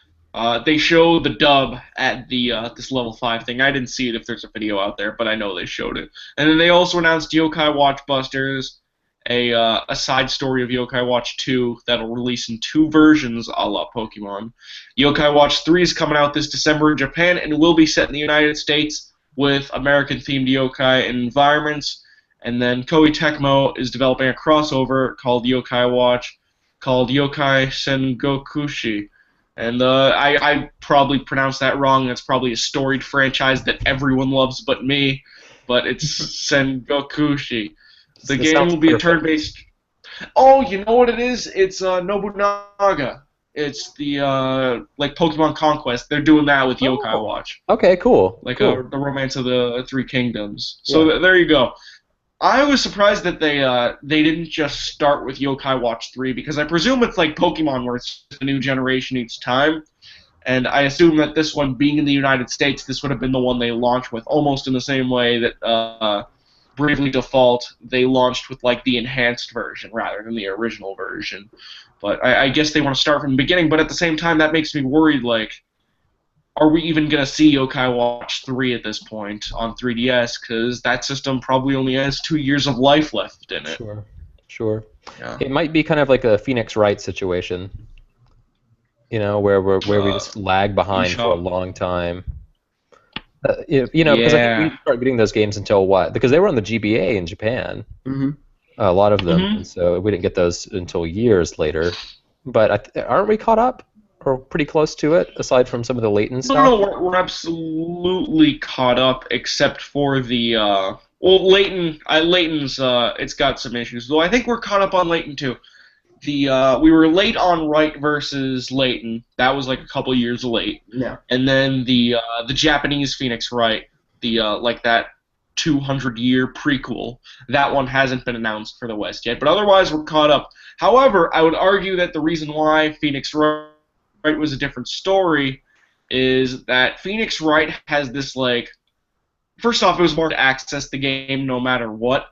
They show the dub at the this level 5 thing. I didn't see it if there's a video out there, but I know they showed it. And then they also announced Yokai Watch Busters, a side story of Yokai Watch 2 that'll release in 2 versions a la Pokemon. Yokai Watch 3 is coming out this December in Japan and will be set in the United States with American-themed yokai environments. And then Koei Tecmo is developing a crossover called Yokai Watch, called Yokai Sengokushi. And I probably pronounced that wrong. That's probably a storied franchise that everyone loves but me. But it's Sengokushi. The game will be a turn-based... Oh, you know what it is? It's Nobunaga. It's the Pokemon Conquest. They're doing that with Yokai Watch. Okay, cool. The Romance of the Three Kingdoms. So there you go. I was surprised that they didn't just start with Yokai Watch 3, because I presume it's like Pokemon where it's a new generation each time. And I assume that this one, being in the United States, this would have been the one they launched with, almost in the same way that Bravely Default, they launched with the enhanced version rather than the original version. But I guess they want to start from the beginning, but at the same time that makes me worried, are we even going to see Yokai Watch 3 at this point on 3DS? Because that system probably only has 2 years of life left in it. Sure. Yeah. It might be kind of like a Phoenix Wright situation, where we just lag behind for a long time. Because I think we didn't start getting those games until what? Because they were on the GBA in Japan. Mm-hmm. A lot of them, and so we didn't get those until years later. But aren't we caught up? Or pretty close to it, aside from some of the latent stuff? No, we're absolutely caught up, except for the Layton's it's got some issues. Though I think we're caught up on Layton too. We were late on Wright versus Layton. That was a couple years late. Yeah. And then the Japanese Phoenix Wright, that 200-year prequel. That one hasn't been announced for the West yet, but otherwise we're caught up. However, I would argue that the reason why Phoenix Wright was a different story is that Phoenix Wright has this first off, it was more to access the game no matter what,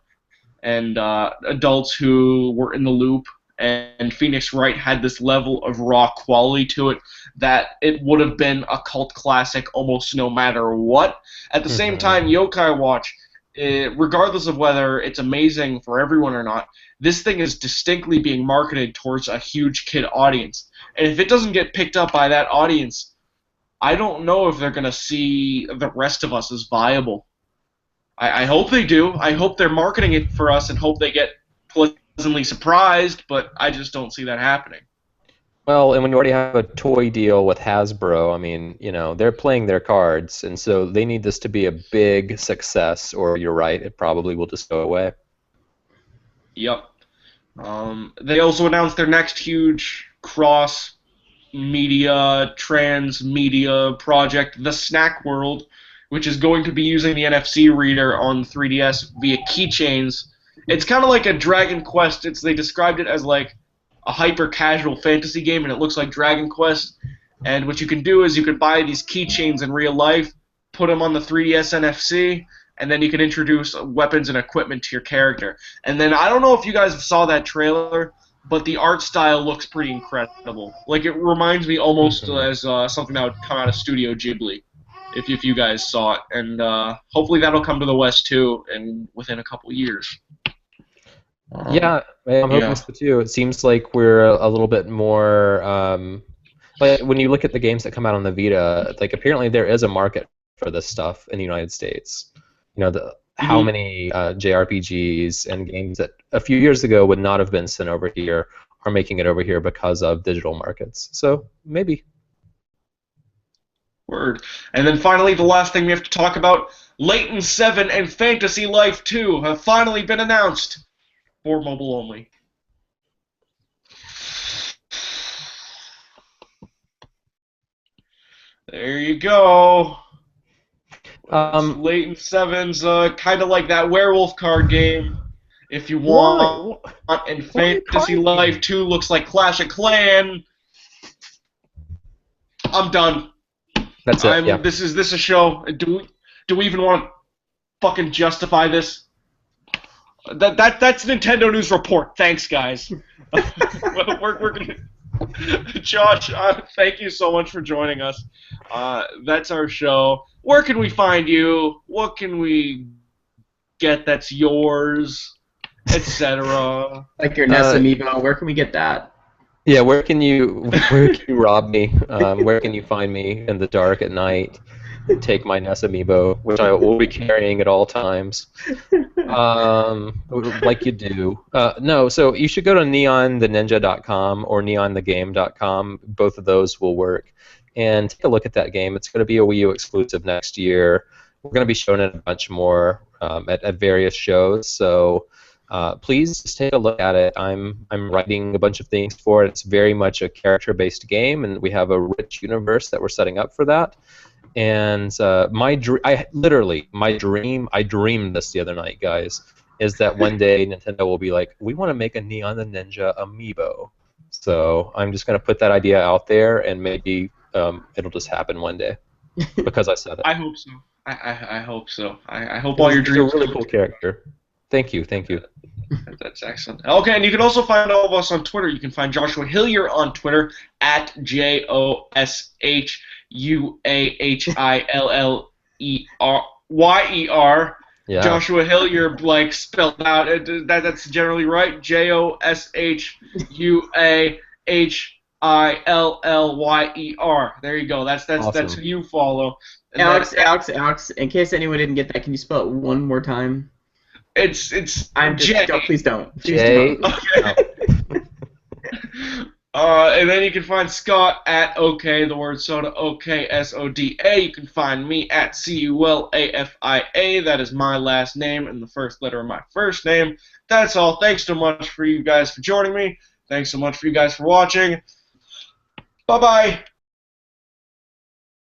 and adults who were in the loop, and Phoenix Wright had this level of raw quality to it that it would have been a cult classic almost no matter what. At the same time, Yokai Watch, regardless of whether it's amazing for everyone or not, this thing is distinctly being marketed towards a huge kid audience. And if it doesn't get picked up by that audience, I don't know if they're going to see the rest of us as viable. I hope they do. I hope they're marketing it for us and hope they get pleasantly surprised, but I just don't see that happening. Well, and when you already have a toy deal with Hasbro, I mean, they're playing their cards, and so they need this to be a big success, or you're right, it probably will just go away. Yep. They also announced their next huge cross-media, trans-media project, The Snack World, which is going to be using the NFC reader on 3DS via keychains. It's kind of like a Dragon Quest. They described it as like a hyper-casual fantasy game, and it looks like Dragon Quest. And what you can do is you can buy these keychains in real life, put them on the 3DS NFC, and then you can introduce weapons and equipment to your character. And then I don't know if you guys saw that trailer, but the art style looks pretty incredible. Like, it reminds me almost as something that would come out of Studio Ghibli, if you guys saw it. And hopefully that'll come to the West too, and within a couple years. Yeah, I'm hoping so too. It seems like we're a little bit more. Like when you look at the games that come out on the Vita, like apparently there is a market for this stuff in the United States. You know, how many JRPGs and games that a few years ago would not have been sent over here are making it over here because of digital markets. So maybe. Word. And then finally, the last thing we have to talk about, Layton 7 and Fantasy Life 2 have finally been announced for mobile only. There you go. Layton 7's kind of like that werewolf card game, if you want. And Fantasy Life 2 looks like Clash of Clans. I'm done. That's it. Yeah. This is a show. Do we even want to fucking justify this? That's Nintendo News Report. Thanks, guys. we're gonna. Josh, thank you so much for joining us. That's our show. Where can we find you? What can we get that's yours, etc.? Like your NES Amiibo. Where can we get that? Yeah, where can you rob me? Where can you find me in the dark at night? Take my NES Amiibo, which I will be carrying at all times, like you do. No, so you should go to neontheninja.com or neonthegame.com. Both of those will work. And take a look at that game. It's going to be a Wii U exclusive next year. We're going to be showing it a bunch more at various shows. So please just take a look at it. I'm writing a bunch of things for it. It's very much a character-based game, and we have a rich universe that we're setting up for that. And I dreamed this the other night, guys, is that one day Nintendo will be like, we want to make a Neon the Ninja Amiibo. So I'm just going to put that idea out there, and maybe it'll just happen one day because I said it. I hope so. I hope so. I hope all your dreams. He's a really cool character. Thank you. That's excellent. Okay, and you can also find all of us on Twitter. You can find Joshua Hillyer on Twitter at JoshUAHILLYER. Yeah. Joshua Hillyer, like spelled out. That's generally right. JoshUAHILLYER. There you go. That's awesome. That's who you follow. And Alex. In case anyone didn't get that, can you spell it one more time? It's Please don't. J. Okay. And then you can find Scott at OK, the word soda, OKSODA. You can find me at CULAFIA. That is my last name and the first letter of my first name. That's all. Thanks so much for you guys for joining me. Thanks so much for you guys for watching. Bye-bye.